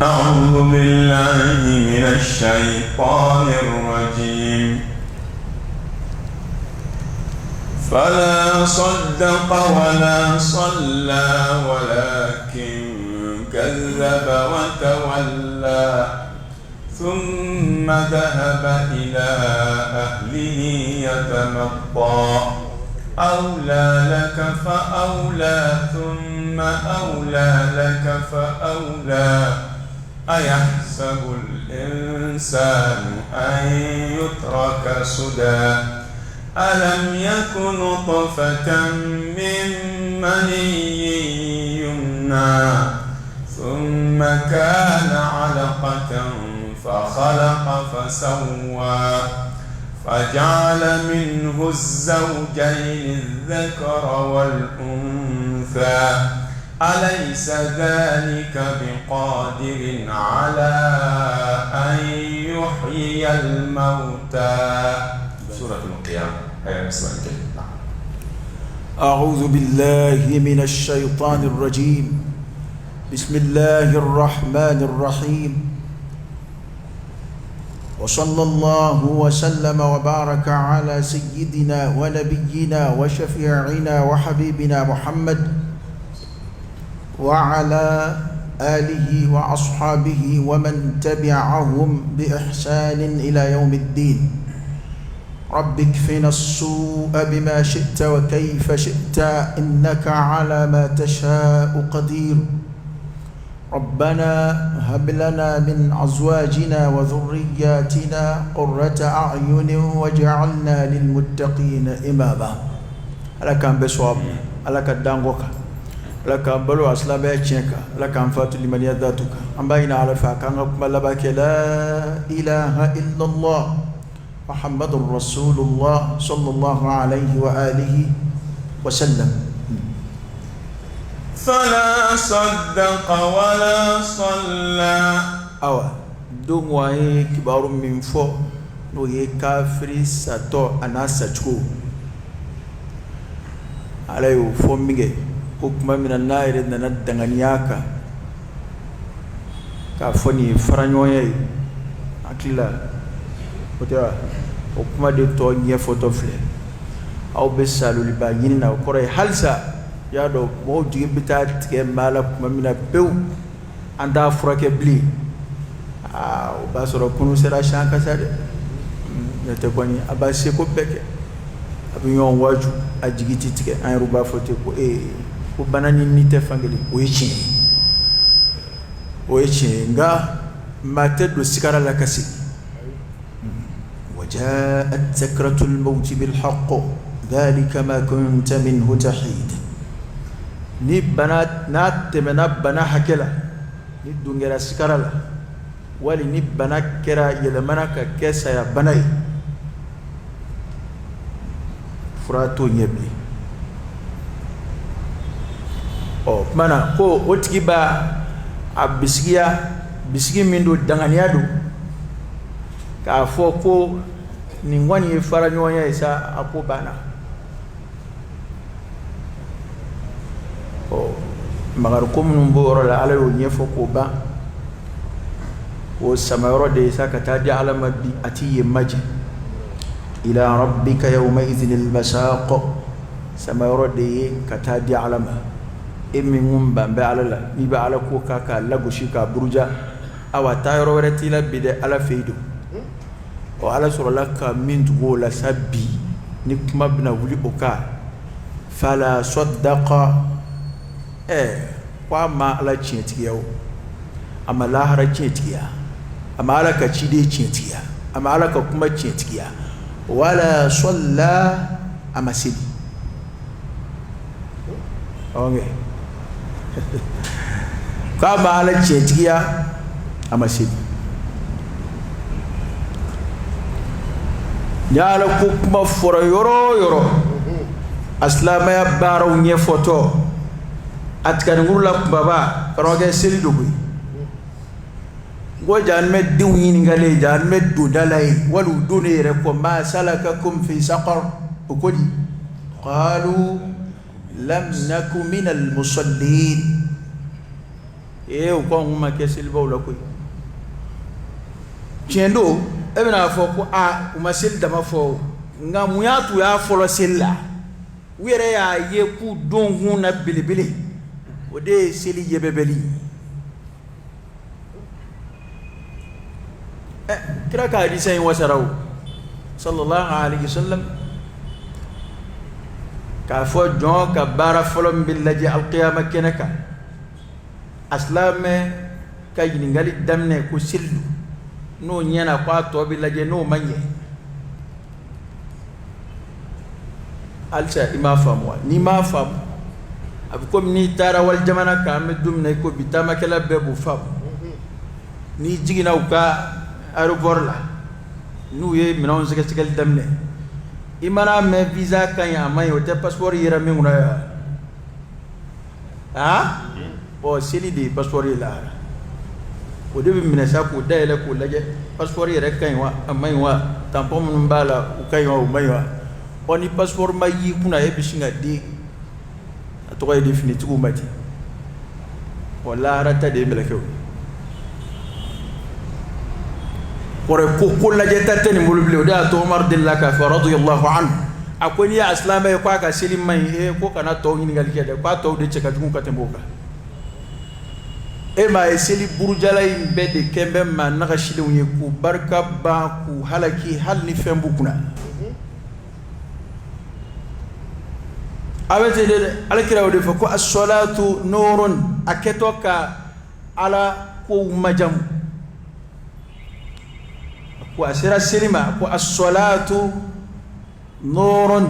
أعوذ بالله من الشيطان الرجيم. فلا صدق ولا صلى ولكن كذب وتولى ثم ذهب إلى أهله يتمطى أولى لك فأولى ثم أولى لك فأولى أيحسب الإنسان أن يترك سدى ألم يكن نطفة من مني يمنى ثم كان علقة فخلق فسوى فجعل منه الزوجين الذكر والأنثى أليس ذلك بقادر على أن يحيي الموتى. سورة القيامة آية 20. أعوذ بالله من الشيطان الرجيم. بسم الله الرحمن الرحيم. وصلى الله وسلم وبارك على سيدنا ونبينا وشفيعنا وحبيبنا محمد وعلى آله وأصحابه ومن تبعهم بإحسان إلى يوم الدين. رب اكفنا السوء بما شئت وكيف شئت إنك على ما تشاء قدير. ربنا هب لنا من أزواجنا وذرياتنا قرة أعين واجعلنا للمتقين إماما. على كان بسواب على كدانغوك على كان بلو أسلام بيتشنك على كان فاتو لمن يذاتك أم بين على فاكان ملبك لا إله إلا الله محمد رسول الله صلى الله عليه وآله وسلم. فلا صدق ولا صلى. أوا دون واي كبار من فوق نو يكافري ساتو أنا ساتشو عليه فوميجي حكم من النار إن ندعنياكا كافوني فرانيوي أكلا وترى حكم دكتور نيفوتوفلي أو بسالو لبايننا وكوري حالسا ya do mo jigi bita tike mala kuma mina pew anda furake bli o ba soro kunu sera shanka sade nete kwani abase ko beke abinyon waju ajigi tike an ruba fote ko ko banani nite fangeli o yechi nga mate do sikara la kasi وجاءت سكرة الموت بالحق ذلك ما كنت منه تحيد. ni bana na temena bana hakela ni dungera sikarala wali ni bana kera yelemana ka kesa ya banai furato nyebli o mana ko otigiba abisigia bisigi mindo danganiado ka foko ni ngwani fara nyonya isa apo bana magar komun boro la ala yo nyefo ko ba o samayro de saka tadi alama bi ati maji ila rabbika yawma idhin al masaq samayro de katadi alama emmi ngumba be alala ni ba ala ko kaka lago shika buruja awa tayro werati la bide ala feido o ala suralaka min dugo la sabbi ni kuma bina wuli oka fala saddaqa kwa ma ala chintiya ama lahara chintiya ama ala ka chide chintiya ama ala ka kuma chintiya wala salla ama sidi okay kwa ma ala chintiya ama sidi nyala ko kuma foro yoro aslama ya baro nye foto atkan ngula baba roge seli dogu go janme diwini ngale janme dudalai walu dunire ko ma salakakum fi saqar ukodi qalu lam nakum min al musallin e o ko nguma ke seli baw la koy tiendo e bena fo ko a uma seli dama fo nga muyatu ya folo sella were ya ye ku don huna bilibili o de seli yebebeli kira ka hadisa yin wasarau sallallahu alaihi wasallam ka fo jon ka bara folom billaji alqiyama kenaka aslame ka yiningali damne ko sillu no nyana kwa to billaji no manye alsa ima famwa ni ma fam ab comme ni tara wal jamana ka medum ne ko bitama kala bebu fam ni jigina ka aéroport la nu ye minon segal damne imana me visa kan ya may o te passeport yera mi nguna ha o seli di passeport la o de bi minesa ko dayele ko laje passeport yera kan wa amay wa tampon mun bala o kan wa o may wa oni passeport mayi kuna e bishinga di to ko définitif ko mati wala rata de meleke kore ko la jeta tan mulubli o da to Umar dilla ka fa radiyallahu anhu akoni ya islama ko aka selim mai e ko kana to ni ngal kede ko to de cheka dum ka temboka e ma e seli burjalay bede kembe ma naka shilu ye ku barka ba ku halaki hal ni fembu kuna awete de alkira o de fa ko as-salatu nurun aketoka ala ko majam ko asira selima ko as-salatu nurun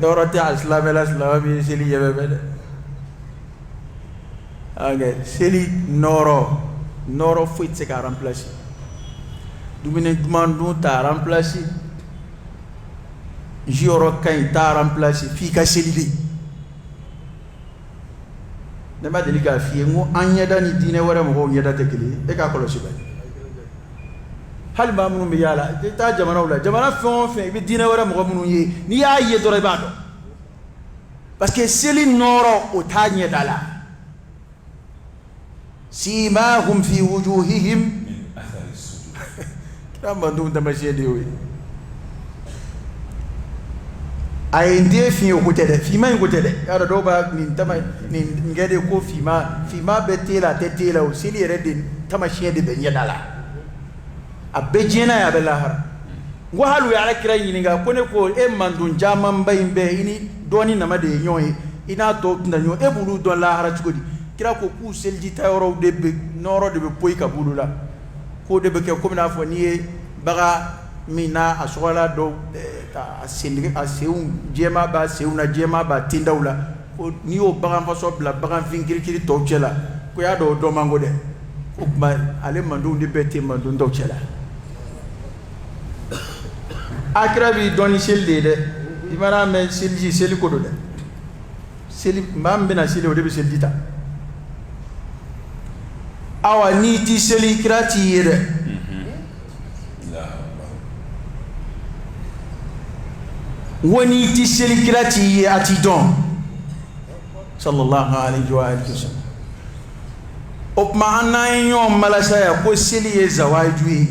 norati aslam al-islami seli yebebe age seli noro fuite ka remplacer dumine dumandu ta remplacer jiro kay ta remplacer fi ka seli nema delika fi ngo anyada ni dine wara mo nyada tekeli e ka kolo sibai hal ba mun mi yala ta jamana wala jamana fon bi dine wara mo mun yi ni ya ye do rebado parce que seli noro o ta nyada la simahum fi wujuhihim min athari sujud kama ndo ndamashede we ay ndie fi o kotede fi ma ngotede ara do ba ni tama ni ngede ko fi ma betela tetela o sili redin tama shede be nyadala abejena ya belahar ngo halu ya akira yininga kone ko e mandun jaman bayimbe ini doni na made nyoy ina to ndanyo e bulu don lahara chukodi kira ko ku selji tayoro de be noro de be poy ka bulula ko de be ke ko na fo ni baga mina aswala do a sindigi a seun jema ba seuna jema ba tindawla ko ni o bagan faso bla bagan vinkiri to cela ko ya do mango de ko ma ale mandu de beti mandu do cela akrabi doni selde de imara me selji seli ko do de seli mambe na seli o de be selji ta awa ni ti seli krati yede woni ti seli kirati ati don sallallahu alaihi wa sallam op ma anayo malasa ya ko seli ye zawaju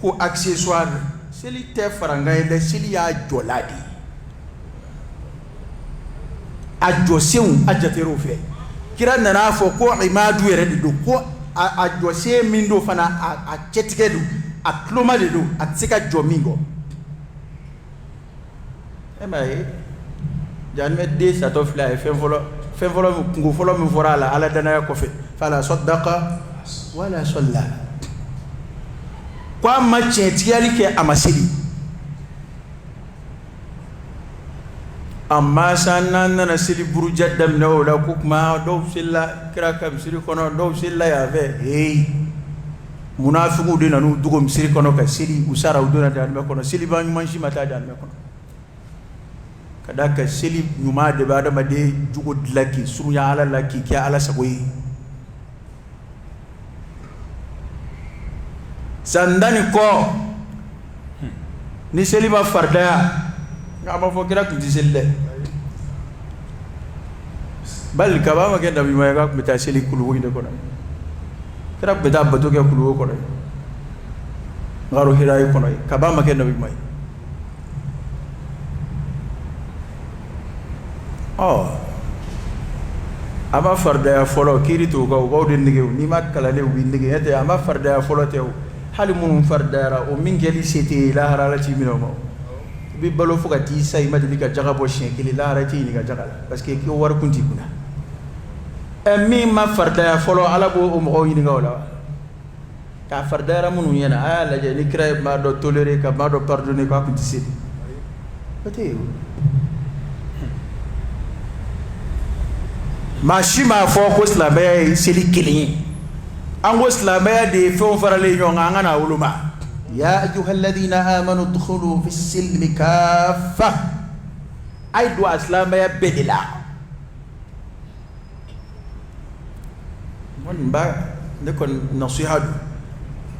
ko accessoire seli te faranga de seli ya joladi ajo seun ajatero fe kira nana fo ko imadu yere do ko ajo se mindo fana a chetikedu a kloma de do a tsika jomingo emaye janme de sa to fla e fenfolo ngo folo mi forala ala dana ko fe fala saddaqa wala salla kwa ma chetiyali ke amasili amma sannan na sili buru jaddam na wala kuma do silla kraka misiri kono do silla ya ve hey munafiqu de nanu dugo misiri kono ka sili usara udona da me kono sili ba manshi mata da me kono kadaka seli nyuma de bada made jugo laki sunya ala laki kya ala sagoyi sandani ko ni seli ba farda ngama fo kira ku diselle bal kaba ma ke nabi ma ga ko ta seli kulu inde ko na kara be da bato ke kulu ko na ngaro hirai ko na kaba ma ke nabi mai ama farda ya folo kiri to ko de nige ni ma kala le wi nige ete ama farda ya folo te hali mun farda ra o min geli sete la harala ti mino mo bi balo fuka ti sai ma de ka jaga bo shen kili la harati ni ka jaga parce que ki war kunti kuna mi ma farda ya folo ala bo o mo yini ngawla ka farda ra mun yana ala je ni kray ma do tolérer ka ma do pardonner ka kunti sete ate mashima fo ko islamaya seli kilin ango islamaya de fo farale nyonga ngana uluma ya ayyuhalladhina amanu dkhulu fis silmi kaffa ay do islamaya bedila mon ba ne kon nasihadu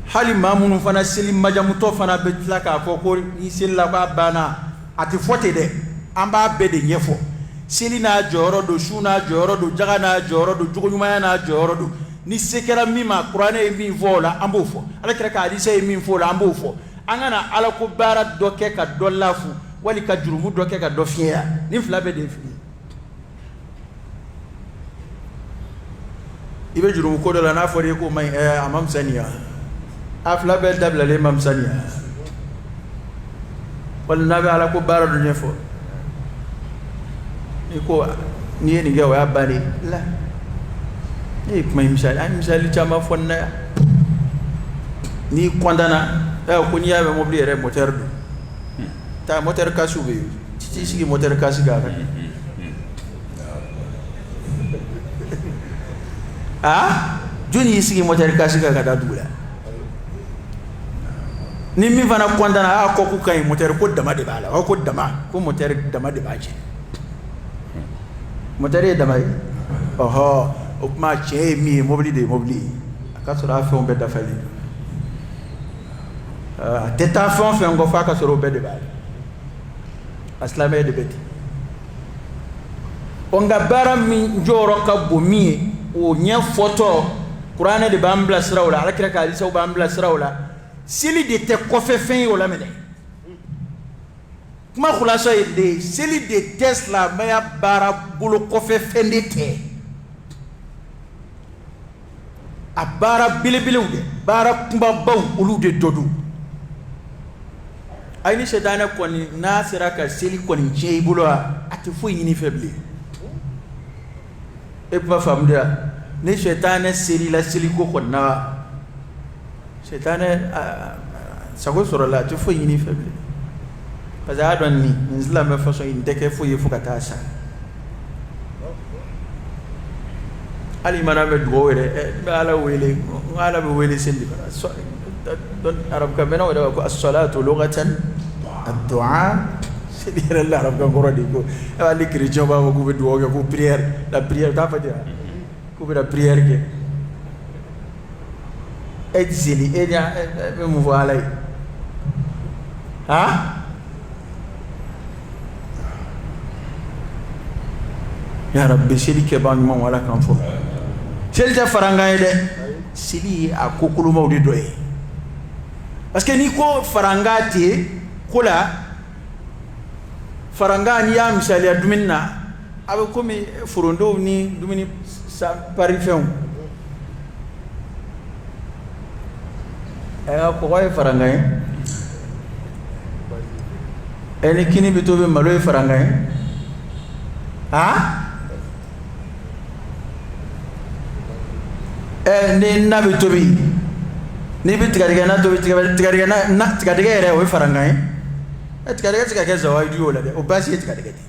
hali mamun fana seli majamu to fana bedila ka fo ko ni sella ba bana ati fote de amba bede nyefo seli na joro do shuna joro do jaga na joro do juguma na joro do ni sekera mima qur'ana e mi vola ambofo ala kira ka hadisa e mi vola ambofo angana ala ko bara doke ka dollafu wali ka jurumu doke ka dofia ni flabe de fi ibe jurumu ko dola na fori ko mai amam sania afla be dabla le mam sania wal nabi ala ko bara do nyefo iko ni ni ga wa bari la ni kuma misali chama fonna ni kwandana ko ni yabe mobli re moteur du ta moteur kasu be ci sigi moteur kasu ga juni sigi moteur kasu ga da dula ni mi fana kwandana ko ku kai moteur ko dama de bala ko dama ko moteur dama de baje motare da mai o ma che mi mobili de mobili ka sura fa on be da fali teta fa on fe ngo fa ka sura be de bal aslame de beti onga bara mi joro ka bo mi o nya photo qur'ana de bambla srawla ala kira ka hadisa bambla srawla sili de te ko fe fen o la mede kuma khulaso de seli de Tesla maya bara bulu kofe fendete a bara bilebelew de bara kumba baw olu de dodu ayni shedana koni nasira ka seli koni jey bulo ati fo yini faible e pa famda ni shetane seli la seli ko konna shetane sago soro la ati fo yini faible parce que adon ni nzila me façon indeke fo yefu kata sa ali mana me do wele ala wele ala be wele sendi don arab ka mena wala ko as-salatu lughatan ad-du'a c'est-à-dire l'arab ka ngoro di ko ali chrétien ba ko be do ko prière la prière ta fa dia ko be la prière ke et zeli et ya me voilà ya rabbi seli ke ban mo wala kan fo seli ta faranga de seli a kokulu mawdi doye parce que ni ko faranga te kula faranga ni ya misali adumina abe komi furondo ni dumini sa parifew ko way faranga ene kini bitobe malo faranga ni na bi tobi ni bi tigadiga na tobi tigadiga na tigadiga ere o faranga tigadiga zawadi yola de o basi tigadiga de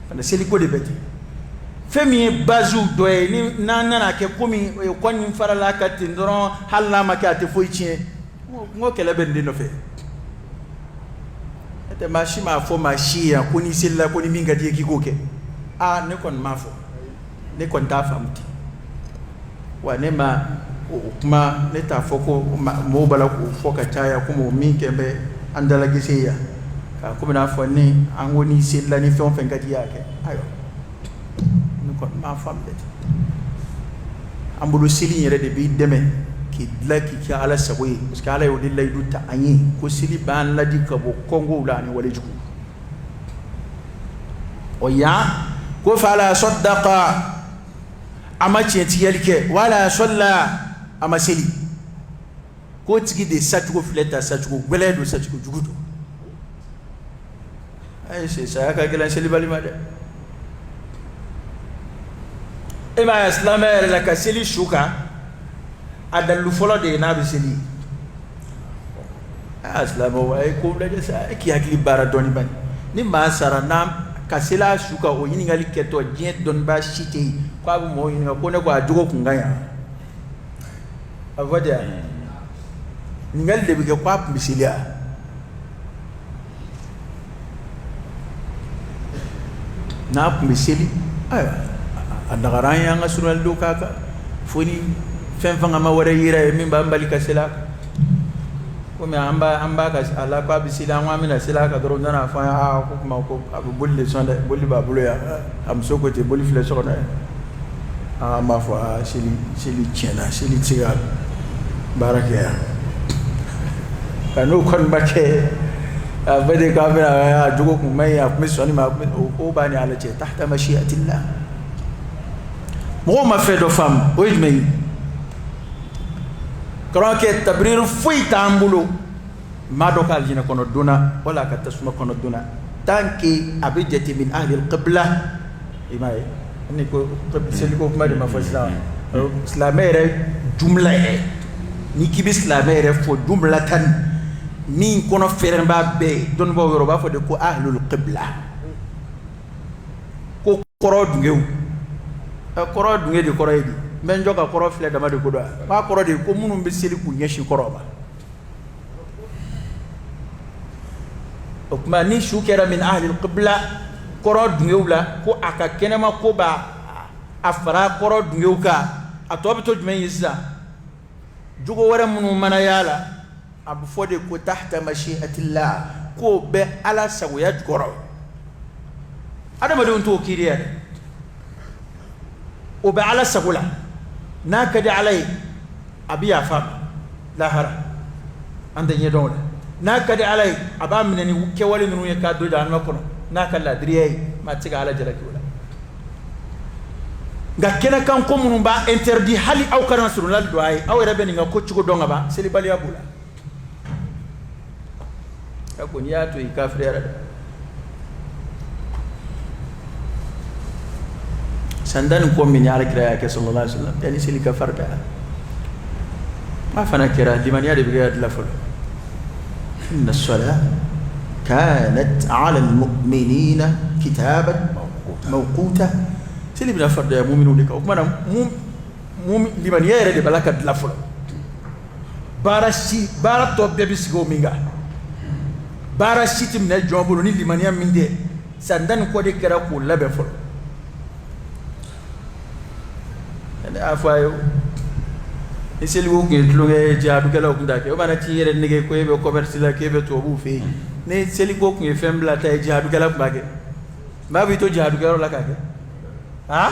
fana seliko de beti femi bazu doye ni na ke komi ko ni farala ka tindron halla makati fo ichie ngo kele bende no fe ete mashima fo mashia kuni silla kuni minga die kikoke ne kon mafo ne kon ta famti wane ma kuma ne ta foko mo bala ko foka taya kuma min kembe andala giseya ka kuma na fo ni an woni silla ni fon fen gadi yake ayo kon ma famde ambulo sili yere de bi deme ki laki ki ala sagoy parce que ala yo de lay du ta anyi ko sili ban la di ka bo kongo la ni wala juku o ya ko fala saddaqa ama tienti yelke wala salla ama sili ko tigi de satugo fleta satugo gweledo satugo jugudo ay c'est ça ka gelan sili balima de e ma islamere la ka sili shuka adalu folo de na bi sili aslamo ay ko da sa ki akli bara doni ban ni ma sara nam ka sila shuka o yini ngali keto jet don ba shite ko abu mo yini ko ne ko ajugo kunganya avada ngal de bi ko pap bisilia na misili ay andagaran yang asunal do kaka foni fen fanga ma wara yira min ba mbali ka sila ko me amba ka ala ba bisila wa mina sila ka doro dana fa ko ma ko abu bulli sonde bulli ba bulo ya am sokote bulli fle sokona ma fa sili chena sili tigal baraka kanu kon bake bade ka mena jugo ko mai ya kuma soni ma ko bani ala ce tahta mashiatillah mo ma fe do fam o jmei kran ke tabrir fuy tambulo ma do kal jina kono duna wala ka tasuma kono duna tanki abijati min ahli alqibla imay ni ko seli ko kuma de ma fa islamere jumla ni kibis islamere fo jumlatan min kono ferenba be don bo yoruba fo de ko ahlul qibla ko koro dungew koro dunge de koro yidi men joga koro fle dama de ko do ba koro de ko munum be seli ku nyeshi koro ba o kuma ni shukera min ahlul qibla koro dungew la ko aka kenema ko ba afara koro dungew ka atobe to jumen yisa jugo wara munum mana yala abu fode ko tahta mashiatillah ko be ala sagoya jgoro adama de onto kiriya o be ala sagula nakadi alai abiya fa lahara anda nyedon nakadi alai aba minani ke wali nunu ya kado da anma kono nakalla driye ma tiga ala jalaki wala ga kena kan ko munun ba interdit hali aw kana surunal doay aw rabeni nga ko cigo donga ba seli bali abula ako nyato ikafrera sandan ko min yara kira ke sallallahu alaihi wasallam yani sili kafarda ma fana kira liman yadi biga lafal inna as-salat kanat 'ala al-mu'minina kitaban mawquta sili bila farda mu'minu dika kuma mu'min liman yara de balaka lafal bara to be bisigo minga bara sitim na jobulu ni limaniya minde sandan ko de kera ko labe fol ene afayo eseli wo ke tluge jaadu kala ko ndake o bana ci yere nige ko yebe commerce la kebe to bu fe ne seli ko ko fembla tay jaadu kala ko bage ma bi to jaadu kala la kake ha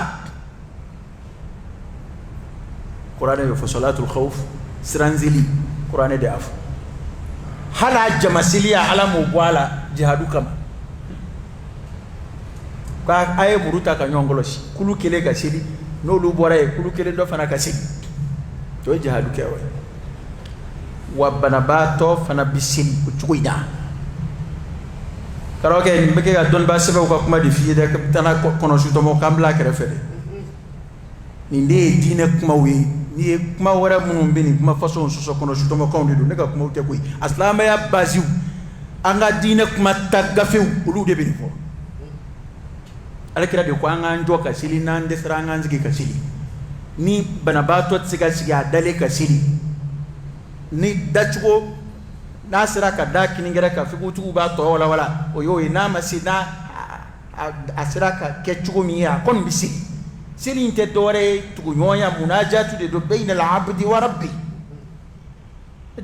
qur'ane yo fa salatul khawf siranzili qur'ane de afu hala jamasiliya ala mu gwala jihadu kama ka aye muruta ka nyongoloshi kulu kele ka siri no lu bora e kulu kele do fana ka siri to jihadu kewa wa banabato fana bisil uchuida karoke mbeke ga don ba sebe ko kuma di fiye de tana kono shuto mo kambla kere fede ni ndi dine kuma wi ni kuma wara munum bini kuma façon so kono shuto mo kondi do nega kuma te koy aslama ya baziu anga dine kuma tagafew ulu de bini fo ala kira de ko anga njoka sili nan de sranga nzigi ka sili ni banabato tsiga siga dale ka sili ni dachgo nasira ka dakini ngere ka figu ba to wala o yo ina masina asira ka kechugo miya kon bisi sili inte dore tugu nyoya munajatu de do bayna al-abdi wa rabbi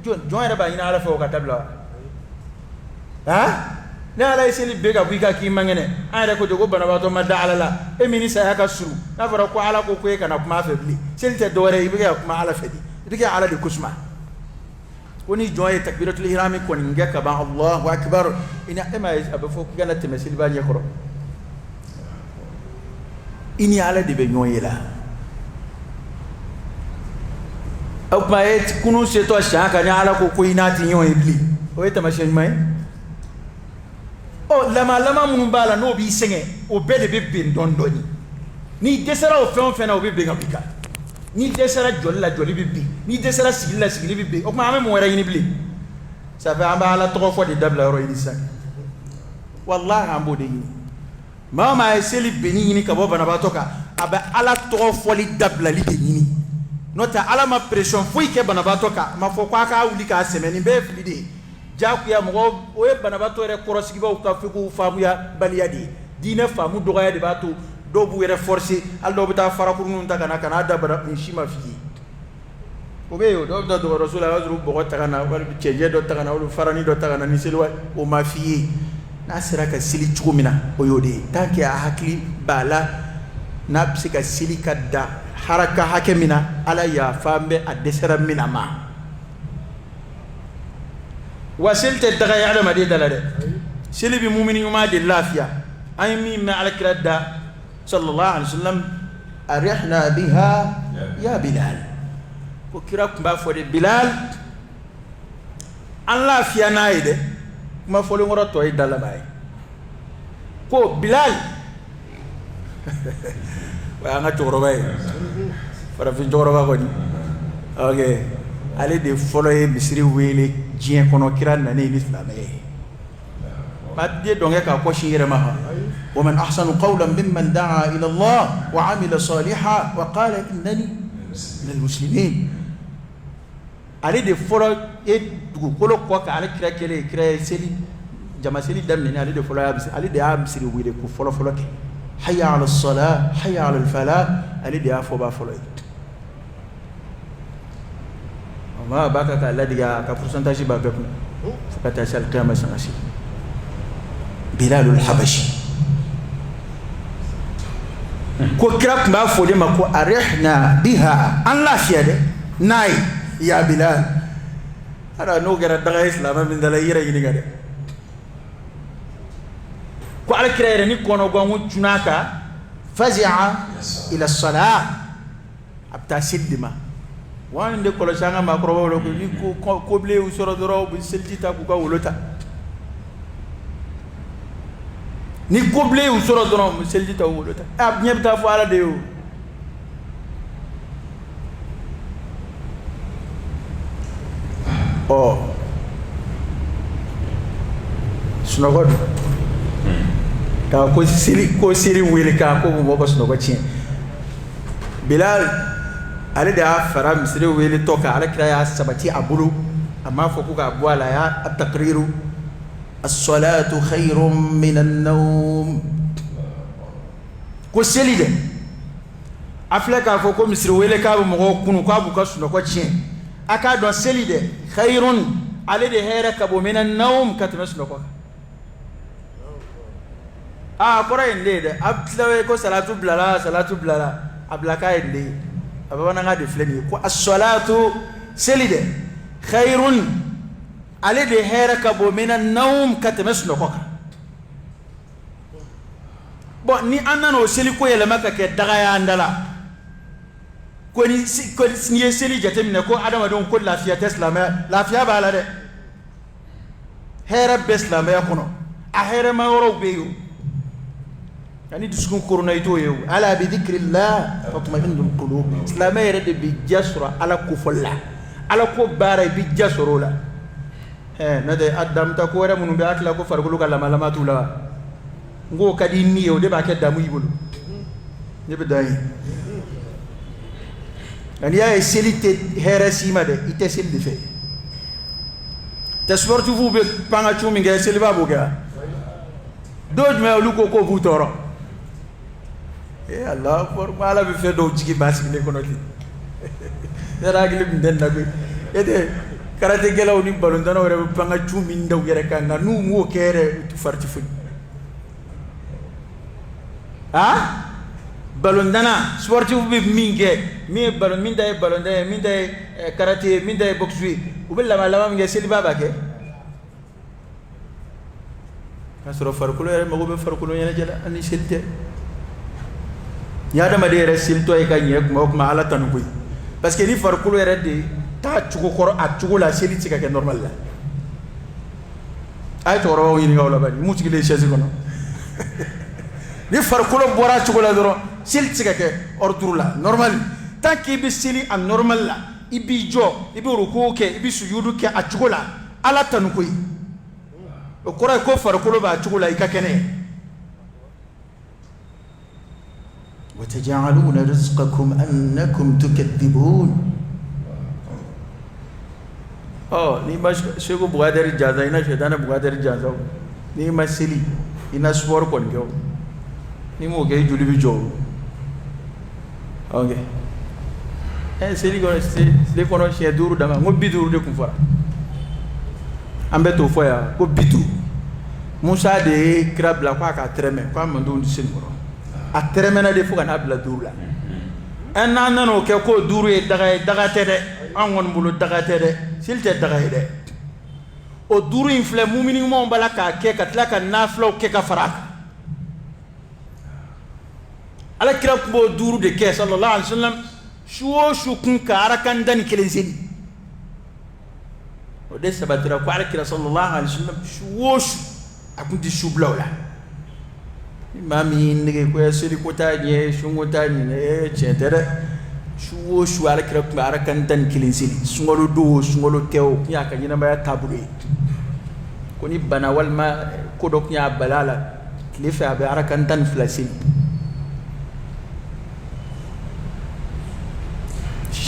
jon era ba ina ala fo ka tabla ha ne ala seli be ka buika ki mangene ayre ko jogo banabato madda ala la e minisa ya ka suru na fara ko ala ko e kana kuma febli seli te dore ibe ya kuma ala fedi ibe ala de kusma woni joye takbiratul ihram ko ngeka ba Allahu akbar ina ema abafo ki gana temesil ba nyekoro ini ala de be nyoyela au paet kunu seto shaka ni ala ko inati nyoyebli o etamashen mai o lama mun bala no bi senge o be de be bin dondoni ni desara o fen na o be benga bika ni desara jolla joli bi ni desara sigila sigili bi o ma mo wara yini bli ça fait amba ala to fo de dabla ro yini sak wallahi ambo de yini mama e seli beni yini ka bo bana ba toka aba ala to fo li dabla li de yini nota ala ma pression fo ike bana ba toka ma fo kwa ka wuli ka semeni be fli de jaku ya mo o e bana ba to re korosigi ba ka fiku famu ya baliyadi dina famu doga ya de ba to do bu yere forcer al do bita fara kurun ta kana da bara shima fi o be yo do rasul Allah zuru bo ta kana wal bi ceje do ta kana wal farani do ta kana ni selwa o ma fi na sira ka sili chukumina o yode tanke a hakli bala na psika sili kadda haraka hakemina ala ya fambe a desera mina ma wasilte daga ya da madi dalade sili bi mu'mini ma de lafiya ay mi ma ala kirada sallallahu alaihi wasallam arihna biha ya Bilal ko kira kumba fode Bilal Allah fiya naide ma fole ngoro to e dala bay ko Bilal wa nga toro bay para fi toro ba ko ni okay ale de folo e misri wele jien kono kira na ne islam e badde donge ka ko shire ma ومن أحسن قولا ممن دعا إلى الله وعمل صالحا وقال إنني من المسلمين علي دي فولو دغو كولو كوكا علي كرا كلي كرا سيلي جما سيلي دمني علي دي فولو علي دي ام سيري ويلي كو فولو فولو كي حي على الصلاة حي على الفلاح علي دي افو با فولو ما باكا كلا ديغا كا pourcentage با بكنا فكتا سال قيامه سناسي بلال الحبشي ko kira kuma fode ma ko arihna biha an lafiya de nai ya Bilal ara no gara daga islam min dala yira yini gade ko ala kira ni kono gongu junaka fazi'a ila as-salah abta siddima wande ko lo sanga ma ko wolo ko ni ko ble usoro doro bu seltita ku ka wolota ni koble usoro dono selji taw wolota ab nyebta fo ala de yo o sunogod ka ko siri wele ka ko mo ko sunogo chin Bilal ale da fara misri wele to ka ala kira ya sabati abulu amma fo ku ga bwala ya at-taqriru الصلاة خير من النوم ko seli de afle ka fo ko misri wele ka mo kunu ka bu ka suno ko chin aka don seli de khairun ale de hera ka bo minan nawm ka tama suno ko kora inde de abtlawe ko salatu blala ablaka inde abana nga de fleni ko as-salatu seli de khairun ale de hera ka bo minan nawm katamesno ko bon ni annano seli ko yele maka ke daga ya ndala ko ni seli jatemne ko adama don ko lafiya teslama lafiya bala de hera beslama ya kono a hera ma woro beyo yani duskun korona ito yo ala bi dhikrillah tatma'innul qulub islama yere de bi jasra ala ko folla ala ko bara bi jasro la nade adam ta ko wara munu be atla ko fargulu kala malama tula ngo kadi niyo de ba ke damu yibulu ne be dai ani ya selite herasima de ite sel de fe tasportu vous be panga chumi nge selba boga doj me lu ko bu toro Allah for mala be fe do jigi basi ne kono ti dara gile den na be ede karate gelaw ni balon dana wara banga chumi ndaw yere ka nga nu mo kere farti fu balon dana sportif bi minge mi balon min day karate min day boxe u bella malama mi seli baba ke kasro farkulo yere mago be farkulo yene jela ani selte yaada ma de resilto e kanye ko ma ala tanu koy parce que ni farkulo yere de ta chugo koro a chugo la seli tika ke normal la ay to ro yini ngawla bari mu tigi le chaise kono ni farkulo bora chugo la doro seli tika ke ordre la normal tant que bi seli an normal la ibi jo ibi ruku ke ibi sujudu ke a chugo la ala tanu koy o kora ko farkulo ba chugo la ikakene وتجعلون رزقكم أنكم تكذبون ni ma shego bugadari jaza ina shedana bugadari jaza ni ma sili ina sport kon gyo ni mo ge juli bi jo okay sili go le kono she duru dama ngo biduru de kun fara ambe to foya ko bidu musa de krabla kwa ka treme kwa mando sin ko a treme na de fuka na bla duru la en nanano ke ko duru e daga tede an won bulu daga tede silte daga de o duru infle mumini mo bala ka ke katla ka naflo ke ka farak ala kira bo duru de ke sallallahu alaihi wasallam shu kun ka arakan dan kelenzini o de sabatira ko ala kira sallallahu alaihi wasallam shu akundi shublawla mami nige ko seli ko taje shungo tani e chetere shu ala kira ko arakan dan kelenzini sungolo do sungolo tew ya ka nyina ma tabule ko ni bana walma ko dok nya balala klifa be arakan dan flasin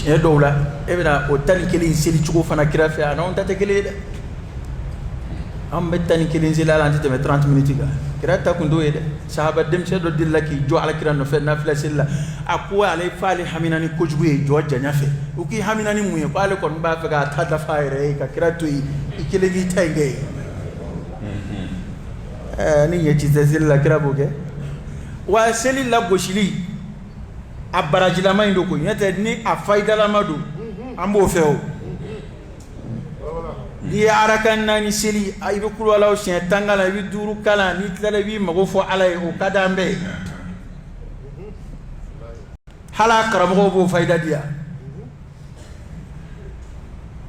e dowla e bena o tan kelin seli chugo fana kira fe ana on tata kelede am betan kelin seli ala antite 30 minutes ga kira ta kundo ede sahaba dem se do dillaki jo ala kira no fe na flasin la akwa ale fali haminani kojbu e jo janya fe o ki haminani muye ko ale kon ba fe ga tata faire ka kira to ikelegi tayge ni yeti zeli la kira boge wa seli la goshili abarajila ma indo ko yete ni afaida la madu ambo feo di arakan nani seli aybe kulu wala shen tangala wi duru kala ni tala wi mago fo alay o kadambe hala karamo bo faida dia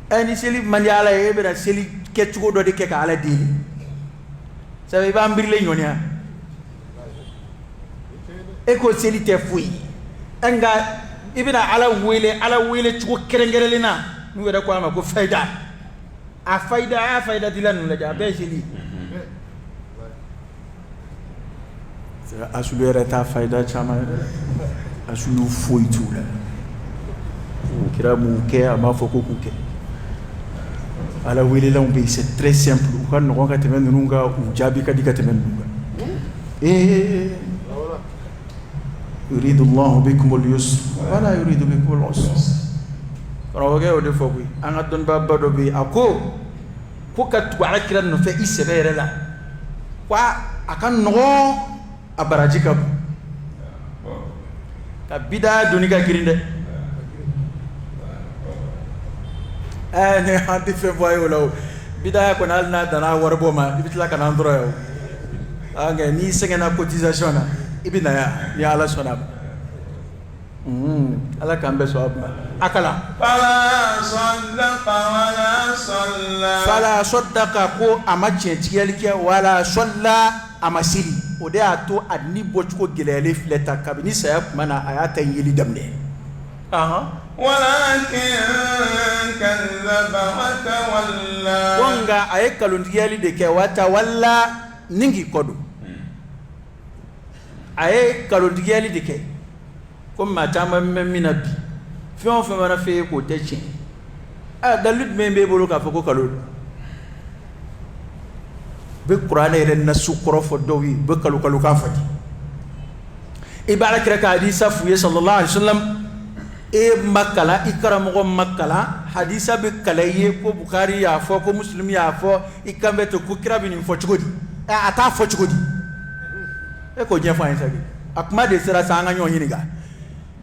ani seli man yala e be na seli ketchugo do de ke ka ala di sabe ba mbir le nyonya e ko seli te fuyi anga ibina ala wele chuko kerengerelina nu weda ko ama ko faida a faida dilan la ja be jili asubere ta faida chama asulu foitula kira mu ke ama foko kuke ala wele la umbe c'est très simple ko no ka temen nunga u jabi ka dika temen nunga يريد الله بكم اليسر ولا يريد بكم العسر روغه ودي فوقي انا دون بابا دوبي اكو فكت وعكر انه في اسبير لا وا اكن نو ابراجيكا كبدا دونيكا كيرinde انا حد في فايو لو bida ko nalna dana warbo ma ibitla kana ndro yo anga ni sengena cotisation na ibina ya ala sonab ala kambe so akala fala saddaqa ko amache tiyalike wala salla amasiri ode ato adni bochko gelele fleta kabini saya mana ayata yili damne walakin kazzaba wa tawalla wanga ayekalon tiyali de ke wata walla ningi kodu aye kalondigeli dike comme matama memina bi fion fe mara fe ko techi dalut membe bolo ka foko kalon be qur'ana ere na sukro fo dowi be kalu ka fati ibara kira ka hadisa fu sallallahu alaihi wasallam e makala ikaramogo makala hadisa be kalaye ko Bukhari ya fo ko Muslim ya fo ikambe to ko kira binin fo chugodi ata fo chugodi e ko nyefa en sagi akuma de sera sanga nyon yiniga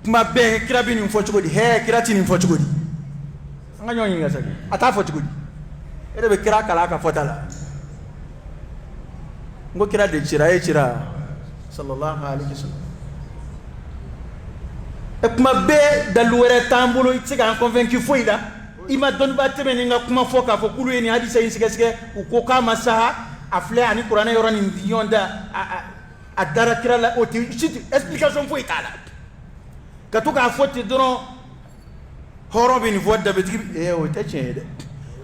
kuma be kira binin fo chugodi he kira tinin fo chugodi anga nyon yiniga sagi ata fo chugodi e de be kira kala ka fotala ngo kira de chira sallallahu alaihi wasallam e kuma be daluwere tambulo itsika convaincu foida ima don ba tebe nga kuma foka fo kulu ni hadisa yin sigasige ko kama saha afle ani qur'ana yorani ndiyonda a dara kira la oti explication fo itala katuka foti dono horo bin vodda be e o tachede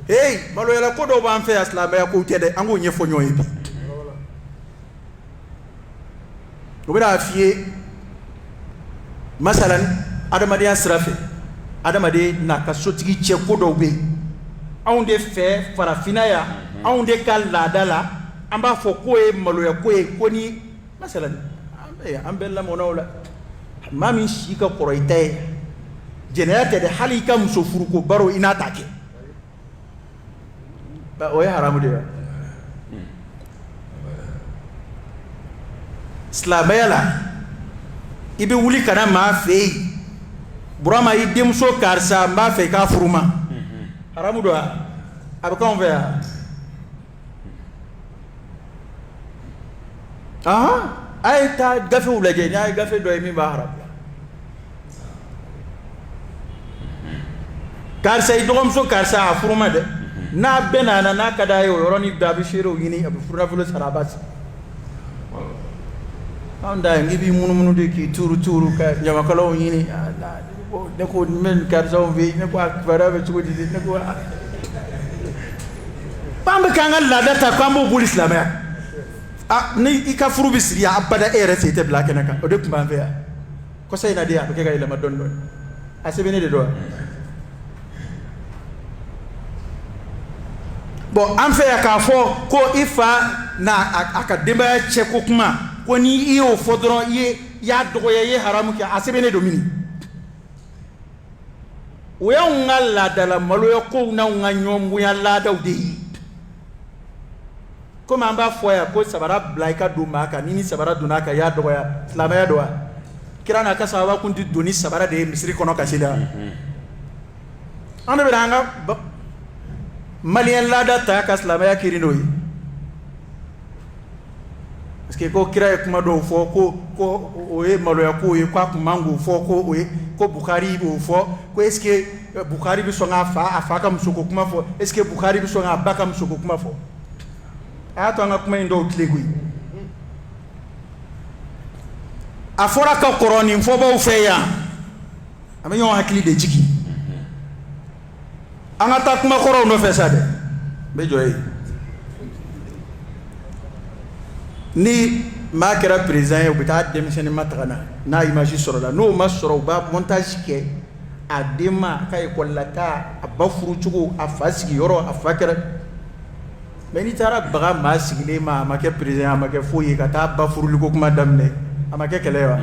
hey malo yala ko do ban fe aslama ya ko tede ango nyefo nyoy bi obira fiye masalan adamadiya sirafe adamade na ka sotigi cɛ ko dɔw be anw de fɛ farafina ya anw de ka laada la an b'a fɔ ko ye maloya ko ye ko ni masalan an bɛ lamɔnaw la maa min si ka kɔrɔ i ta ye jɛnɛya tɛ dɛ hali i ka muso furuko baro i n'a ta kɛ o ye haramu de ye silamɛya la i bɛ wuli kana maa fɛ yen burama i denmuso karisa n b'a fɛ i k'a furu ma haramu don wa a bɛ k'anw fɛ yan a ye taa gafew lajɛ n'a ye gafe dɔ ye min b'a haramu karisa i dɔgɔmuso karisa a furu ma dɛ n'a bɛɛ nana n'a ka d'a ye o yɔrɔnin bɛɛ a bɛ seerew ɲini a bɛ furunafolo sara a b'a sigi anw da ngi bi munumunu de ki turu ka nyamakalaw ɲini ne ko men karisaw fe ne ko akbara be cogo di ne ko bambe kan ga laada ta ko ambo bul islamaya ni i ka furu bi siriya abada e rese te blake naka o de kumba fe ko say na dia be ga ila ma don don asebene de do bon an fe ya ka fo ko ifa na akademba che ko kuma ko ni iyo fodron ye ya dogoye ye haramu ke asebene domini o ya ngalla dala malo ya ko na nganyo mu ya lada udi ko man ba foya ko sabara blaika do maka nini sabara dunaka ya dogoya islama ya doa kirana ka sawa kunti doni sabara de misri kono kasida ande be hanga malien lada ta ka islama ya kirinoyi parce que ko kira kuma do fo ko oye maloya ko ye kwa kumango fo ko oye ko Bukhari bo fo ko est ce que Bukhari bi songa fa ka musoko kuma fo est ce que Bukhari bi songa baka musoko kuma fo ato nga kuma ndo tlegu afora ka koroni fo ba fe ya amenyo hakili de jiki anga ta kuma koro no fe sade be joye ni ma kɛra président ye u bɛ taa denmisɛnnin ma taga na n'a image sɔrɔ la n'o ma sɔrɔ u b'a montage kɛ a den ma a ka école la taa a ba furu cogo a fa sigiyɔrɔ a fa kɛra mais n'i taara baga maa sigilen ma a ma kɛ président a ma kɛ foyi ye ka taa ba furuliko kuma daminɛ a ma kɛ kɛlɛ ye wa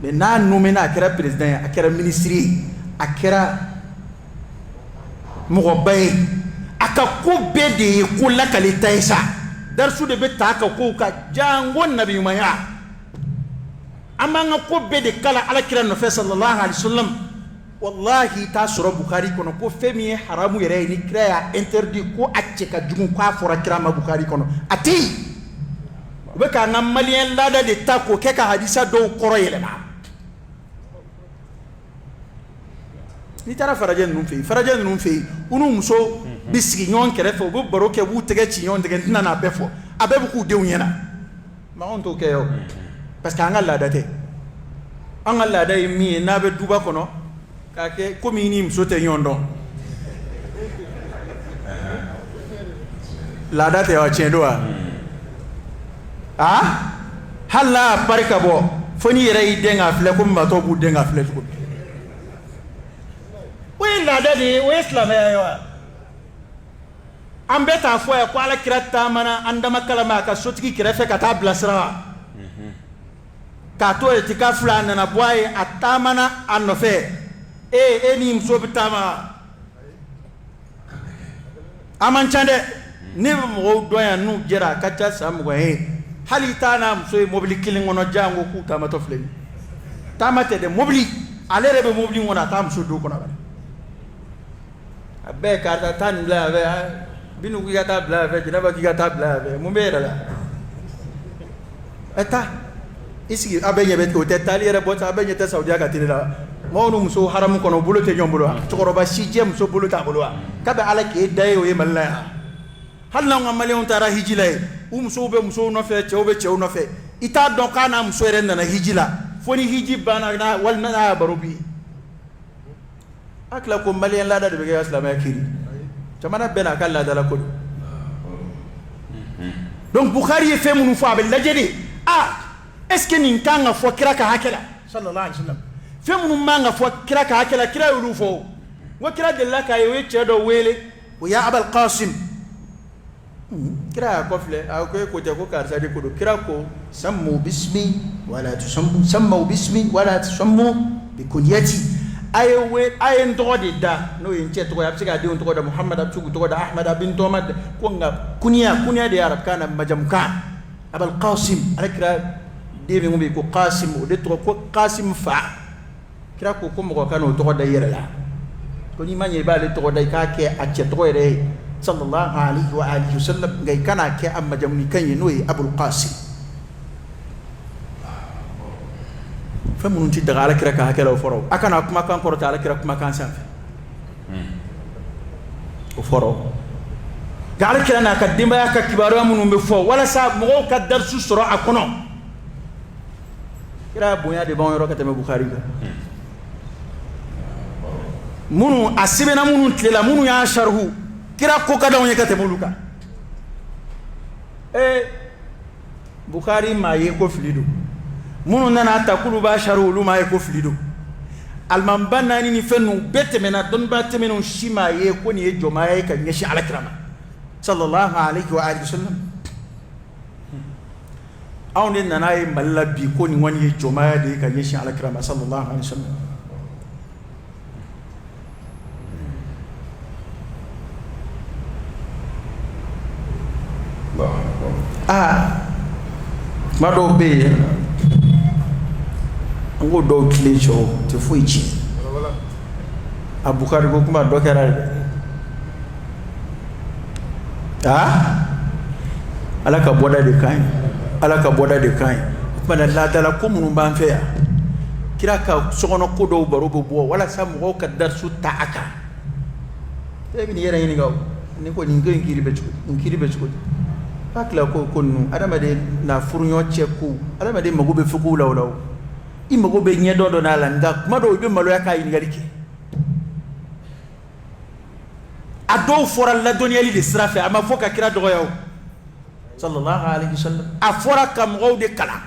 mais n'a nommé a kɛra président ye a kɛra ministre ye a kɛra mɔgɔba ye a ka ko bɛɛ de ye ko lakale ta ye sa darsu de be ta ka ko ka jango nabi maya amanga ko be de kala ala kira no fe sallallahu alaihi wasallam wallahi ta sura Bukhari kono ko femi haramu yere ni kira ya interdit ko acce ka jugun ko afora kira ma Bukhari kono ati be ka ngam malien lada de ta ko ke ka hadisa do koro yele ba ni tara farajen num fe unu muso bisigi ñon kere fo bo baro ke bu tege ci ñon tege nana be fo abe bu ku dew ñena ma on to ke yo parce que anga lada e mi na be duba kono ka ke ko mi ni muso te ñon don lada te wa cendo wa halla barka bo foni yere yi denga fle ko ma to bu denga fle ko we lada de we islam ya wa an bɛ taa fɔ ye ko ala kira taamana an dama kalama ka sotigi kɛrɛfɛ ka taa bilasira kato itikaf la nana boye atamana anofe ni muso bitama amanchande ne mo do ya nu jera kacha samgo hali tana muso mobili kilingono jango ku tamato fleni tamate de mobili alere be mobili ngona tam so do kona abe karta tan bla be binu ku gata bla be jina ba ki gata bla be mo mera la eta isi abe nyebe to tetali era bota abe nyete saudi aga tinila mo no muso haram kono bulo te nyombulo to ba si jem so bulo ta bulo kabe ala ke dayo e malla hal na ngamale on tara hijilay muso be muso no fe chewbe chew no fe ita don kana muso ren na hijila foni hiji bana na wal na barubi akla ko maliyan lada de be islam yakiri jamana bena kala dala ko donc bukhari e fe munu fa be lajedi est-ce que nin kanga fo kira ka hakela sallallahu alaihi wasallam fe munu manga fo kira ka hakela kira yulu fo wa kira de la ka yewe chedo wele wa ya abul qasim kira ko fle ko te ko kar sadi ko do kira ko sammu bismi wala tusammu bismi wala tusammu bi kunyati ayen to de da no yin che to ya psiga de on to da muhammad abtu to da ahmad bin tomad ko nga kunya de arab kana majamka abul qasim alakra de mi ngumbi ko qasim de to ko qasim fa kira ko mo kanu to da yera ko ni manye ba le to da ka ke a che to re sallallahu alaihi wa alihi wasallam ngai kana ke amma jamni kan yinoy abul qasim famun ti daga ala kira ka hakela o foro akana kuma kan korta ala kira kuma kan san o foro gal kira na ka dimba ya ka kibaru amunu be fo wala sa mo ka darsu sura akono kira bonya de bon yoro ka teme bukhari ga munu asibena munu tlela munu ya sharhu kira ko kada on yekate muluka bukhari ma ye ko filido munu nana takulu ba sharu ma ye ko filido alman banani ni fennu bete mena don ba temenu shima ye ko ni e joma ye kan yeshi alakrama sallallahu alaihi wa alihi wasallam awne nana ye malabi ko ni wani ye joma ye de kan yeshi alakrama sallallahu alaihi wasallam mado be ngo do tlecho te fuichi abukari ko kuma do kera alaka boda de kai mana la dala ko mun ban fe kira ka sokono ko do baro bo wala sam ko ka darsu taaka te bi ni yera ni gaw ni ko ni ngiri bechu fakla ko konnu adama de na furnyo cheku adama de magobe fuku lawlaw i magobe nyedo do na langa mado be malo yakay ni galike ado fora la doniali de srafe ama foka kira do yaw sallallahu alaihi wasallam afora kam gowde kala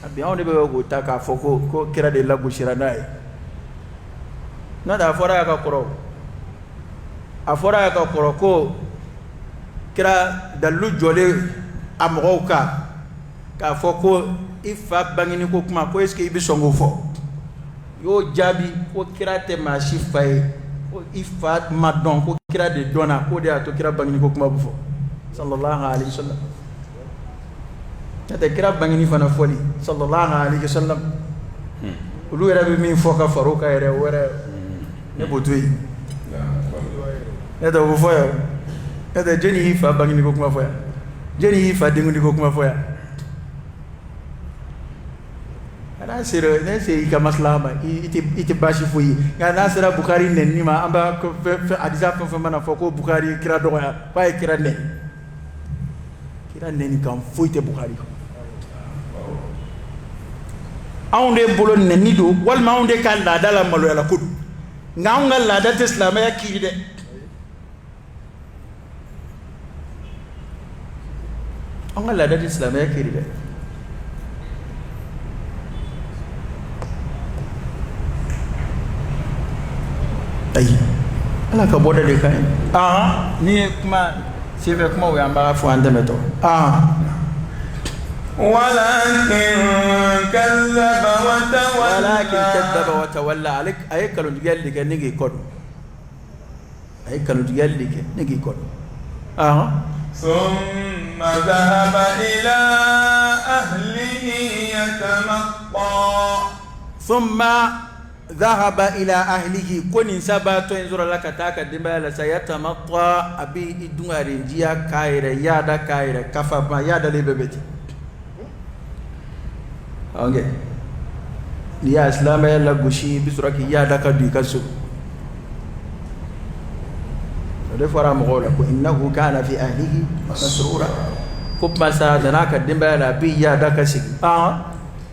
abi on de be go taka foko ko kira de lagu shiranai na da afora ka koro ko kira dalu jole amroka ka foko ifa bangini ko kuma ko eske ibi songo fo yo jabi ko kira te ma shifai ko ifa madon ko kira de dona ko de ato kira bangini ko kuma bufo sallallahu alaihi wasallam tata kira bangini fana foli sallallahu alaihi wasallam ulu era bi min foka faruka era wera ne bodui edo bufo edo jeni hifa bangini ko kuma foya jeni hifa dingundi ko kuma foya ana sira ne se ka maslama ite bashi fuyi ngana sira bukhari nen ni ma amba ko fe adisa fa mana foko bukhari kira do ya pa kira nen kan fuite bukhari aunde bolo nen ni do wal ma aunde kan la dala malo ya la kudu ngaunga la data islam ya kiri de on la date islam ya kiri de ay ala ka boda de kai ni kuma sive kuma we amba fu ande meto ولكن كذب وتولى ولكن كذب وتولى عليك أيكلو تجلك نيجي كون أيكلو تجلك نيجي كون ثم ذهب إلى أهله يتمطى ثم ذهب إلى أهله كون سبات ينظر لك تاك دمبالا سيتمطى أبي إدونا رنجيا كايرة يادا كايرة كفا يادا لببتي أوكي يا إسلام يلا غشي بسرعة يادا كدي كسو رفرا مغولا إنه كان في أهله مسرورا كوب مسادنا كدمبالا بي يادا كسي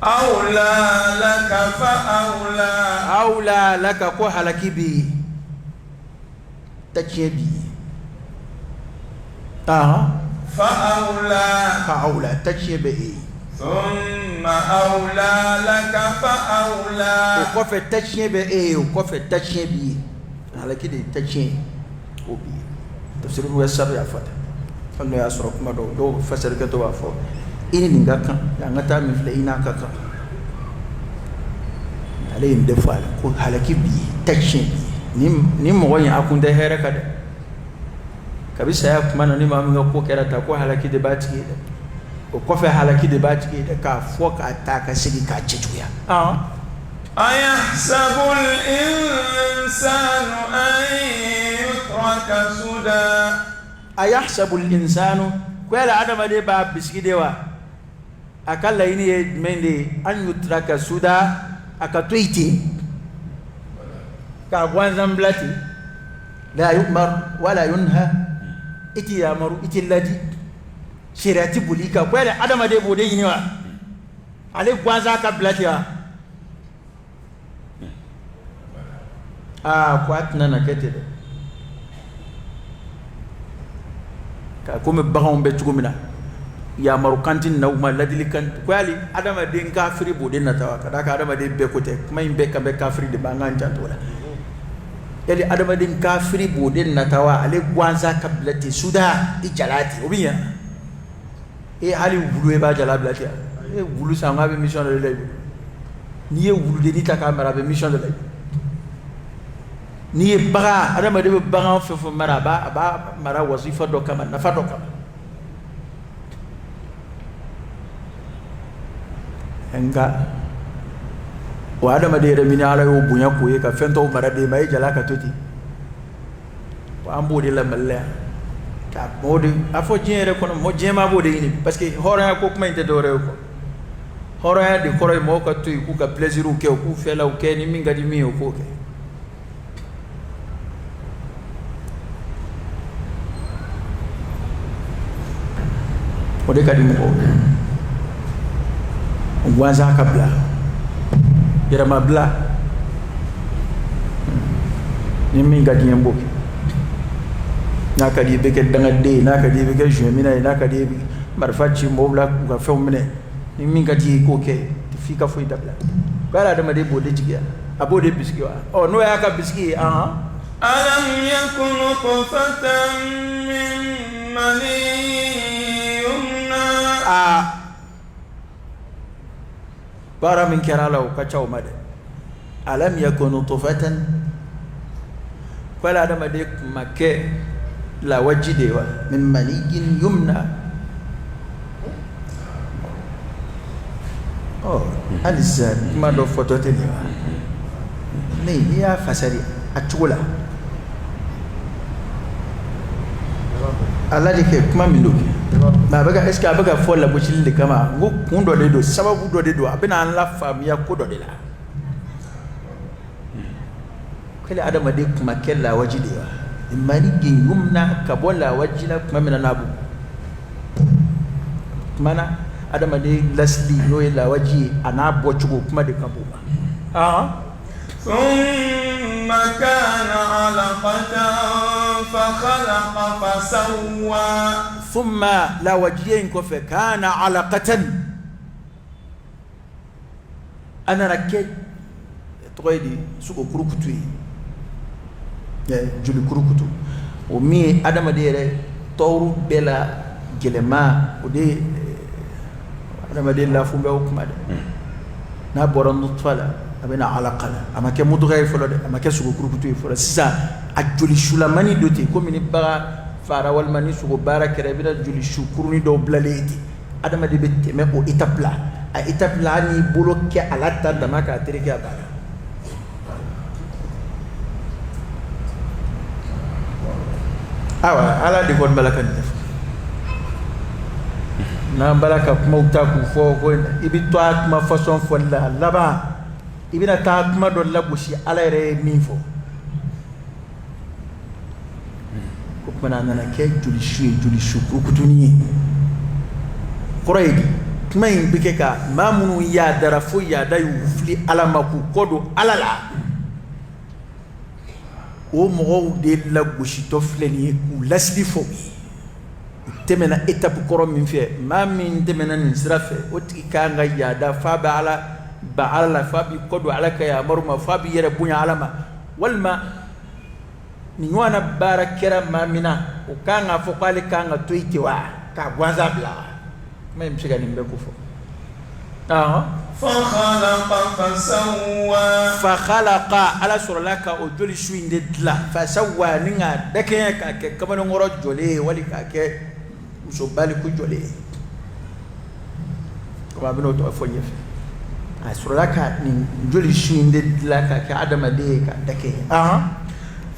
أولى لك فأولى أولى لك كو حلقي بي تجيبي فأولى تجيبي ثم أولى لك فأولى وكفى تجيبي وكفى تجيبي على كده تجيبي وبي تفسير الوسر يا فتى فلو يسرق ما دو فسر كتو afọ ini ningaka ngata mi fle ina kaka ale inde fala ko halaki bi takshin ni mo wani akunda here kada kabisa ya kuma ni ma mi ko kera ta ko halaki de bati da ko fa halaki de bati da ka foka ta ka sigi ka cijuya ayahsabu al-insanu an yutraka suda ayahsabu al-insanu kwela adama de ba biskidewa akalla ini mende an yutraka suda akatwiti ka gwanzan blati la yumar wala yunha iti yamaru iti ladi shirati bulika kwela adama de bode yiniwa ale gwanza ka blati wa kwatna na kete ka kuma bagan be tugumina ya marukantin na umma ladili kan kwali adama den kafiri bo den natawa kada ka adama den be kote kuma imbe ka be kafiri de bangan tantola yali adama den kafiri bo den natawa ale gwanza kablati suda ijalati obiya hali wulu e ba jalablati wulu sanga be mission de lay ni e wulu de ni ta kamera be mission de lay ni baga adama de baga fofo maraba ba mara wazifa do kama nafa do kama enga wa adama de remini ala yo bunya ko e ka fento mara de mai jala ka toti wa ambo de la malla ka modi afo jere kono mo jema bo de ni parce que hora ko kuma inte do re ko hora de koro mo ka tu ku ka plaisir u ke ku fela u ke ni minga di mi o ko ke o de kadi mo gwanza kabla yara mabla ni minga di mbo naka di beke danga de naka di beke jemina naka di marfachi mobla ga femne ni minga di ko ke fika foi dabla kala da made bode jigia abode biski wa no ya ka biski alam yakun qafatan min mani yumna bara min kerala ka chaw made alam yakun tufatan kala da made make la wajidewa min maniyin yumna alisa ma do photo teliwa ni ya fasari atula Allah dike kuma mindoki ma baga eska baga fola bushil de kama ngo kundo de do sababu do de do abina an la famiya ko do de la kala adama de kuma kella wajidewa imani gingumna kabola wajina kuma mina nabu mana adama de lasli no la waji anabo chugo kuma de kabuma ثم كان علقة فخلق فسوى ثم لا وجين كوف كان علقة أنا ركيت تقولي سوق كروكتوي جل كروكتو ومي أدم ديره تورو بلا جلما ودي adamaden la fumbe o kuma de na boron nutfa la abena alaqa la amake mudugay folo de amake sugo kurukutu folo sisa a joli shulamani doti ko mini baga fara wal mani sugo bara kere bida joli shukuruni do blaleti adamade be teme o étape la a étape la ni bloqué ala ta dama ka tereke abara awa ala de kon balaka def na balaka kuma uta ku fo ko ibi to kuma façon fo la laba ibina ta kuma do labushi ala re min fo ko mana nana ke juli shu kutuni quraydi kuma in bike ka mamunu ya darafu ya dayu fli ala maku kodo ala la o mo de labushi to fleni ku lasli fo temena étape koro min fe ma min temena nin sirafe o tiki kanga yada fa ba ala la fa bi kodo ala ka ya maruma fa bi yere bunya alama walma ni wana barakira ma mina o kanga fo kwale kanga toiti wa ka gwanza bla ma mshiga nimbe kufo fa khalaqa ala surlaka o joli shuinde dla fa sawwa ninga dake ka ke kamano ngoro jole wali ka ke so bali ku jole ko abino to fo yefe a surlaka ni joli shuinde dla ka ke adama de ka dake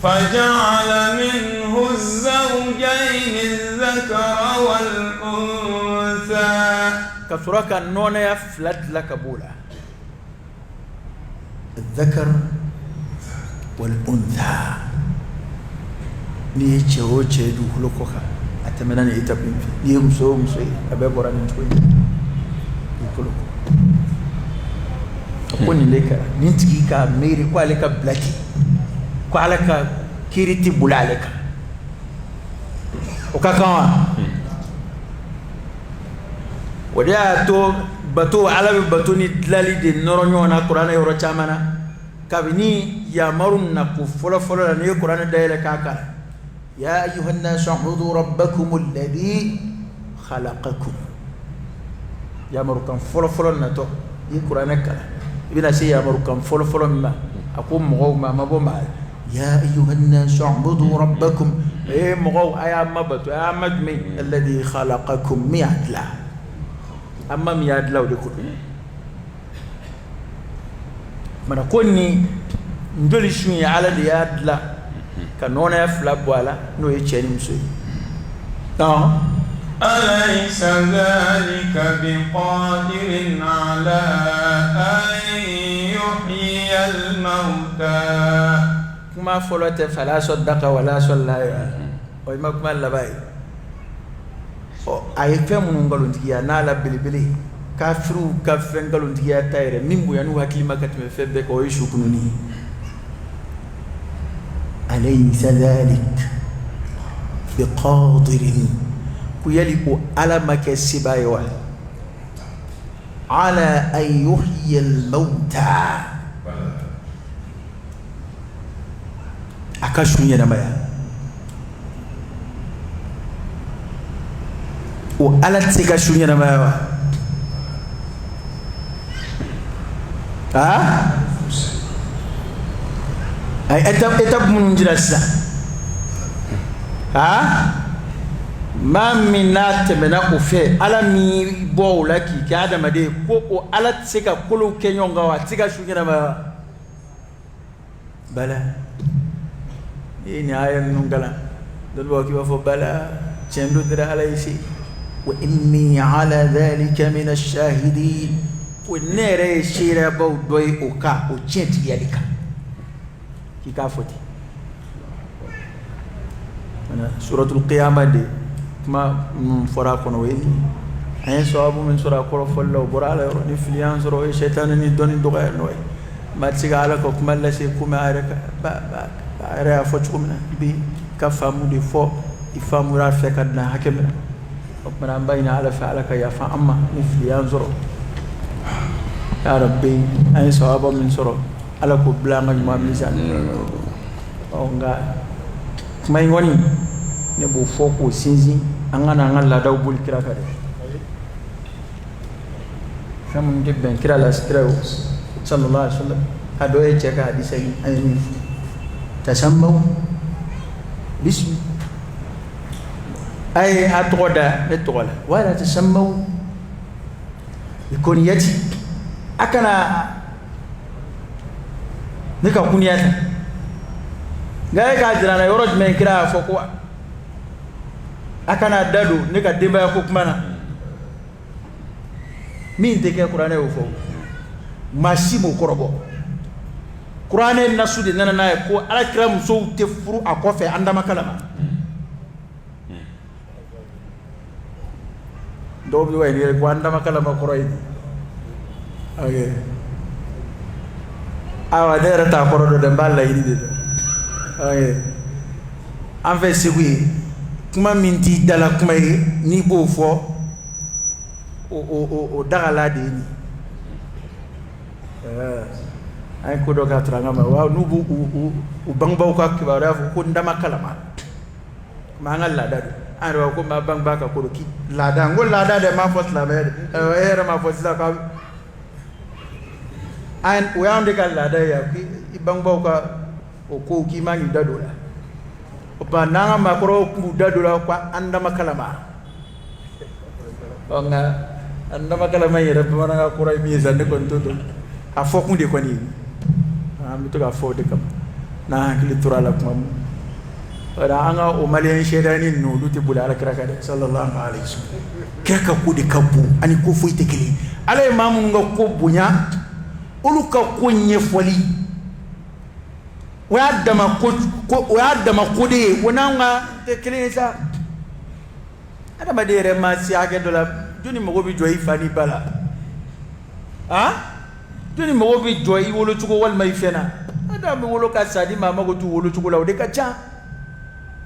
فجعل منه الزوجين الذكر والأنثى كسرك النون يفلت لك بولا الذكر والأنثى ni chewo chedu kulokoka atamana ni itapin ni mso abe bora ni twi kuloko akoni leka nintiki ka meri kwa leka blaki kwa alaka kiriti bulaleka ukakawa wadia to bato alabi bato ni dlali de noronyo na qur'ana yoro chamana kabini ya marun na ku folo la ni qur'ana dayla kaka ya ayuhan nas ubudu rabbakum alladhi khalaqakum ya marukan folo na to ni qur'ana kala ibina shi ya marukan folo ma akum mo ma bomba يا أيها الناس اعبدوا ربكم إيه مغو أيا مبتو أيا مجمي الذي خلقكم ميادلا أما ميادلا ودكتو من أقولني ندولي شوية على ديادلا كانونا يفلب ولا نو يتشيني مسوي أليس ذلك بقادر على أن يحيي الموتى ما فلوت فلا صدق ولا صلى وما كما لباي اي فهم نغلونتيا نالا بلبلي كافرو كافن غلونتيا تايره ميمبو يانو حكيما كتم فبك او يشكنني أليس ذلك بقادر كيلي على مكسبايوا على أن يحيي الموتى akashunya na maya o alati kashunya na maya ay etap mun jirasa ma minat mena ko fe ala mi bo laki ka adama de ko o alati ka kolo kenyonga wa tika shunya na maya bala ini ayat nunggalan dan bawa kita fabala cendu tidak alai si wa inni ala dhalika min ash-shahidin wa nere shira bau doi oka o chenti yalika kika foti ana suratul qiyamah de ma fora kono weni ay sawabu min sura ko follo borala ni filian sura shaytan ni doni doga noy ma tiga ala ko kuma la se kuma araka ba ara fochumna bi kafamu de fo ifamura fekadna hakemna okmana bayna ala fa'alaka ya fa amma mithli yanzuru ya rabbi ay sawaba min suru ala ko blanga ma mizan onga may ngoni ne bo foko sinzi angana ngalla daw bul kiraka de famun de ben kira la stra sallallahu alaihi wasallam ado e cheka hadisa yi ayi tasammu bismi ay atoda betola wala tasammu bikuniyati akana nika kuniyata gaye ka dirana yoro men kira fo ko akana dadu nika dimba ko kumana min te ke qur'ane o fo masimo korobo qur'ane nasu de nana na ko ala kiram so te furu akofe andama kalama do bi way ni ko andama kalama qur'ay okay awa dera ta korodo de mballa yidi de okay en fait c'est oui kuma minti dala kuma ni bo fo o dagala de ni ay ko do ka tranga ma wa nubu u bangbaw ka kibara fo ko ndama kalama ma ngal la dadu an wa ko ma bangba ka ko ki la da ngol la da de ma fos la be era ma fos la ka an o yande ka la da ya ki bangbaw ka o ko ki ma ngi dadu la o pa nanga ma ko ku dadu la ko andama kalama onga andama kalama yere ba nga ko ray mi zande kon to a fokku de koni am to ga fo de kam na hakili turala kuma wala anga o malian shedani no duti bulala kraka de sallallahu alaihi wasallam kraka ku de kabu ani ko fo ite kili ala imamu nga ko bunya ulu ka ko nyefoli wa dama ko de wona nga te kili sa ada badere ma si age dola joni mo bi joyi fani bala joni mo bi joyi wolo chugo wal mai fena ada mi wolo ka sadi mama go tu wolo chugo law de ka cha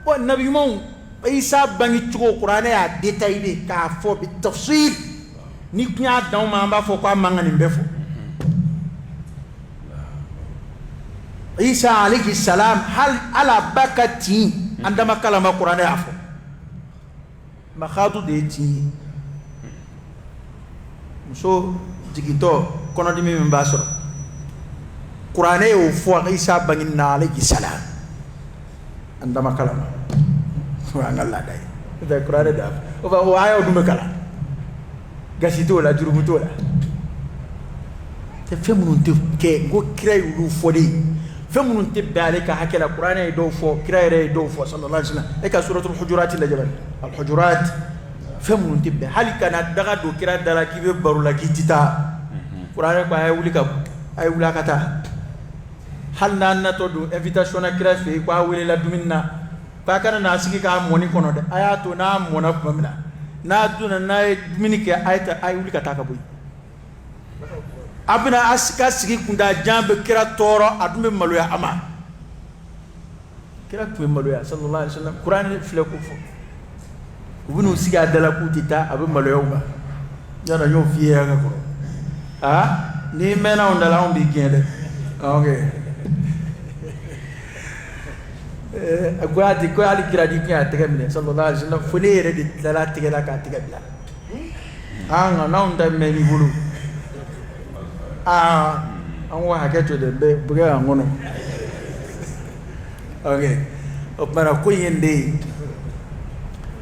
wa nabi mo isa bangi chugo qur'ane ya detailé ka fo bi tafsir ni knya daw ma ba fo ko mangani mbefo isa alayhi salam hal ala bakati andama kalama qur'ane afo makhadu de ti so jigito kono dimi mbasoro qur'ane o fo isa bangin na alayhi salam andama kalama wa ngalla day da qur'ane da o ba o ayo dum kala gasito la jurubuto la te femunun te ke go kray lu fodi femunun te balika hakela qur'ane do fo kray do fo sallallahu alaihi wasallam e ka suratul hujurat la jabal al hujurat femunun te halika na daga do kira dala kibe barula kitita qur'ane ko ay wuli ka ay wula kata hal nan na to do invitation na kira fe ko wuli la duminna pa kana na sigi ka moni kono de ayato na mona pamina na duna na dumini ke ayta ay wuli kata ka boy abina aska sigi kunda jambe kira toro adumbe maloya ama kira tuwe maloya sallallahu alaihi wasallam qur'ane fle ko fo ubunu siga dala kutita abu maloya ba yana yo fiye ga ko ni mena ondala on bi gende okay agwadi ko ali kiradi kya tegamne sallallahu alaihi wasallam fulere di dala tegala ka tegabla anga na onda meni bulu an wa haketo de be buga ngono okay opara ko yende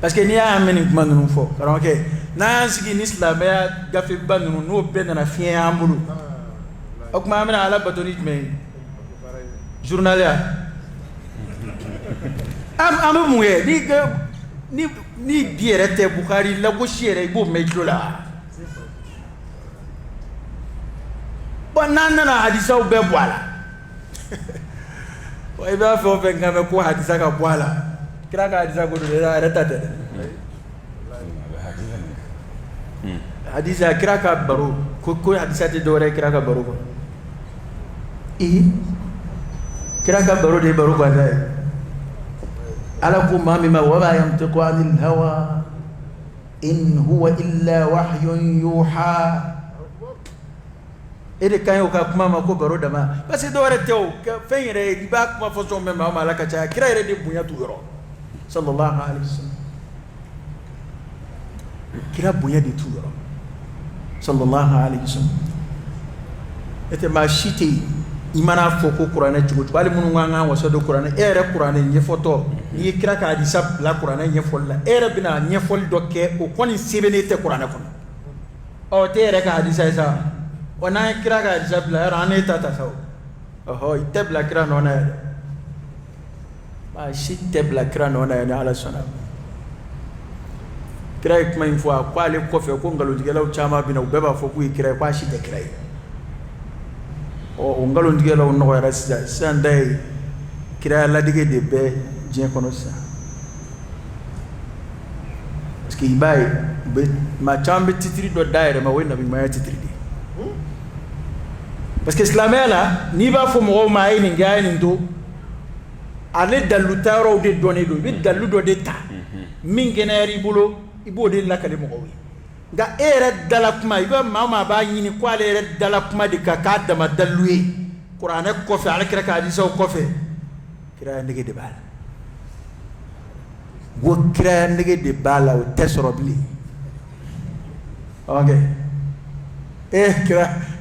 parce que ni a ameni kuma nunu fo karon ke na sigi ni islam ya gafi ba nunu no be na fien ambulu okuma amena ala batoni me journal ya am muye ni biere te bukhari la go shere go mejlola banana na hadisa ube bwala wa iba fo fe ngame ko hadisa ka bwala kira ka hadisa go do la retata hadisa kira ka baro ko hadisa te dore kira ka baro ko kira ka baro de baro ba dai ala ko mami ma wa ma yantiqu anil hawa in huwa illa wahyun yuha ede kan yo ka kuma ma ko baro dama parce que dore tew fen yere di ba kuma fo so memba ma la ka cha kira yere de bunya tu yoro sallallahu alaihi wasallam kira bunya de tu yoro sallallahu alaihi wasallam ete ma shiti imana foko qur'ana jugo bali munu nganga waso do qur'ana ere qur'ana nye foto ni kira ka hadisa la qur'ana nye folla ere bina nye fol dokke o koni sibene te qur'ana kono o te ere ka hadisa sa ona kira ka hadisa bla rane tata sa oho itebla kira nona ba shitebla kira nona ya ala sona kira ikma info kwa le kofe ko ngalo digela o chama bina o beba fo ku kira kwa shite kira o ngalo ndigela o no yara sija sandai kira la dige de be je kono sa ski bay be ma chambe titri do daire ma wena bi ma titri di parce que islamela ni ba fo mo ma yi ni gaay ni do ale dalu taro de donné do bi dalu do de ta min generi bulo ibo de la kale mo wi ga ere dala kuma iba mama ba yini ko ale ere dala kuma de ka dama dalluye qur'ana ko fe ala kira ka hadisa ko fe kira ndege de bala wo kira ndege de bala o tesoro bli okay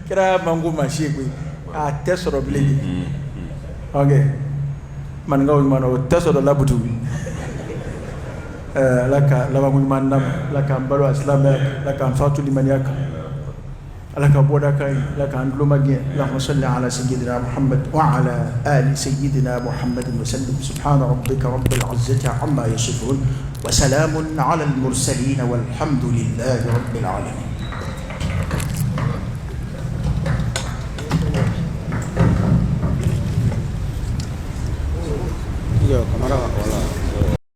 kira mangu mashi ko a tesoro bli okay man ngaw man o tesoro labutu laka lawa mun mandam laka mbalo islam laka fatu limaniyak laka boda kai laka andlu magi allahumma salli ala sayyidina muhammad wa ala ali sayyidina muhammad wa sallim subhana rabbika rabbil izzati amma yasifun wa salamun ala al mursalin walhamdulillahi rabbil alamin